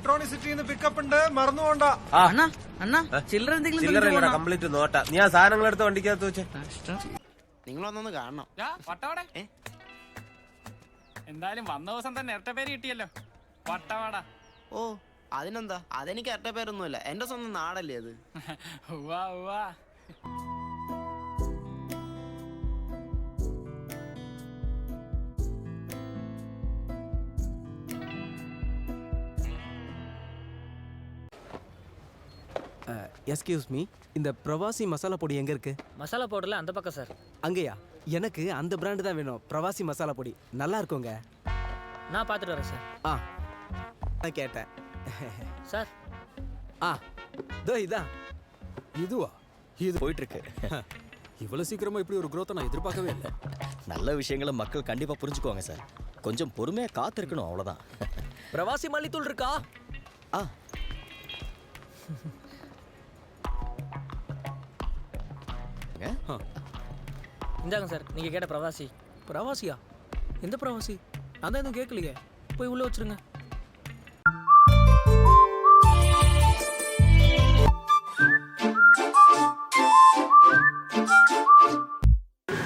Electronic pickup ഉണ്ട്, മറന്നു പോണ്ട. ചില്ലറ കംപ്ലീറ്റ് നോട്ട. നീ ആ സാധനങ്ങൾ എടുത്ത് വണ്ടിക്കകത്ത് വെച്ചേ. നിങ്ങളൊന്നൊന്ന് കാണണം. എന്തായാലും വന്ന ദിവസം തന്നെ ഇരട്ട പേര് കിട്ടിയല്ലോ, വട്ടവാട. ഓ അതിനെന്താ, അതെനിക്ക് ഇരട്ട പേരൊന്നുമില്ല, എന്റെ സ്വന്തം നാടല്ലേ അത്. ഉവ്വാ ഉവ്വാ. எஸ்கியூஸ் மீ, இந்த பிரவாசி மசாலா பொடி எங்க இருக்கு? மசாலா பவுடர்ல அந்த பக்கம் சார். அங்கயா? எனக்கு அந்த பிராண்ட் தான் வேணும். பிரவாசி மசாலா பொடி நல்லா இருக்குங்க. நான் பார்த்துட்டு வரேன் சார். நான் கேட்டேன் சார். தோ இதா. இதுவா? இது போயிட்டு இருக்கு. இவ்வளவு சீக்கிரமா இப்படி ஒரு growth நான் எதிர்பார்க்கவே இல்லை. நல்ல விஷயங்களை மக்கள் கண்டிப்பா புரிஞ்சுக்குவாங்க சார். கொஞ்சம் பொறுமையா காத்திருக்கணும், அவ்வளவுதான். பிரவாசி மல்லித்தூள் இருக்கா? இந்தாங்க சார், நீங்க கேட்ட பிரவாசி. பிரவாசியா? எந்த பிரவாசி? அதான் எதுவும் கேட்கலையே. போய் உள்ள வச்சிருங்க.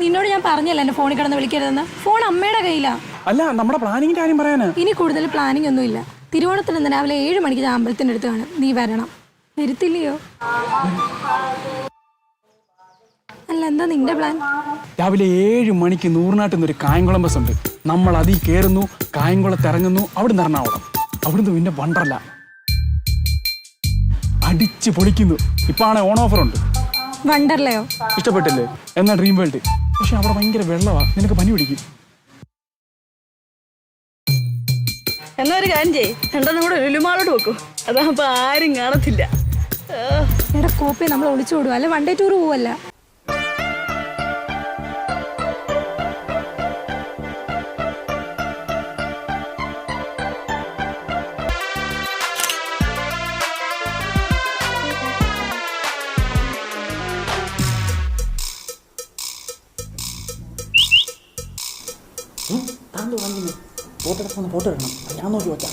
നിന്നോട് ഞാൻ പറഞ്ഞല്ലോ എന്റെ ഫോണിൽ കിടന്ന് വിളിക്കരുതെന്ന്. ഫോൺ അമ്മയുടെ കയ്യിലാ. അല്ല, നമ്മുടെ പ്ലാനിങ്ങിന്റെ കാര്യം പറയാനാ. ഇനി കൂടുതൽ പ്ലാനിങ് ഒന്നുമില്ല. തിരുവോണത്തിന് ഇന്ന് രാവിലെ 7 മണിക്ക് ഞാൻ അമ്പലത്തിന്റെ അടുത്ത് കാണും. നീ വരണം. വരുത്തില്ലയോ? അല്ല, എന്താ നിന്റെ പ്ലാൻ? രാവിലെ 7 മണിക്ക് നൂറിനാട്ടുന്ന ഒരു കായംകുളം ബസ് ഉണ്ട്. നമ്മൾ അതിൽ കയറുന്നു, കായംകുളത്ത് ഇറങ്ങുന്നു, അവിടുന്ന് എറണാകുളം, അവിടുന്ന് പിന്നെ വണ്ടർല. അടിച്ച് പൊളിക്കുന്നു. ഇപ്പാണ് ഓൺ ഓഫർ ഉണ്ട്. വണ്ടർലയോ? ഇഷ്ടപ്പെട്ടില്ലേ? എന്നാ ഡ്രീം വേൾഡ്. പക്ഷെ അവിടെ ഭയങ്കര വെള്ളമാ, നിനക്ക് പനി പിടിക്കും. എന്നാ ഒരു കാര്യം ചെയ്യ്, രണ്ടെണ്ണം കൂടെ ലുലുമാളോട് വെക്കും. അതാകുമ്പോ ആരും കാണത്തില്ല. എടാ കോപ്പി, നമ്മൾ ഒളിച്ചു വിടുക, അല്ലെ വൺ ഡേ ടൂർ പോവല്ല. ഫോട്ടോ എടുക്കണം, ഞാൻ നോക്കി വെക്കാം.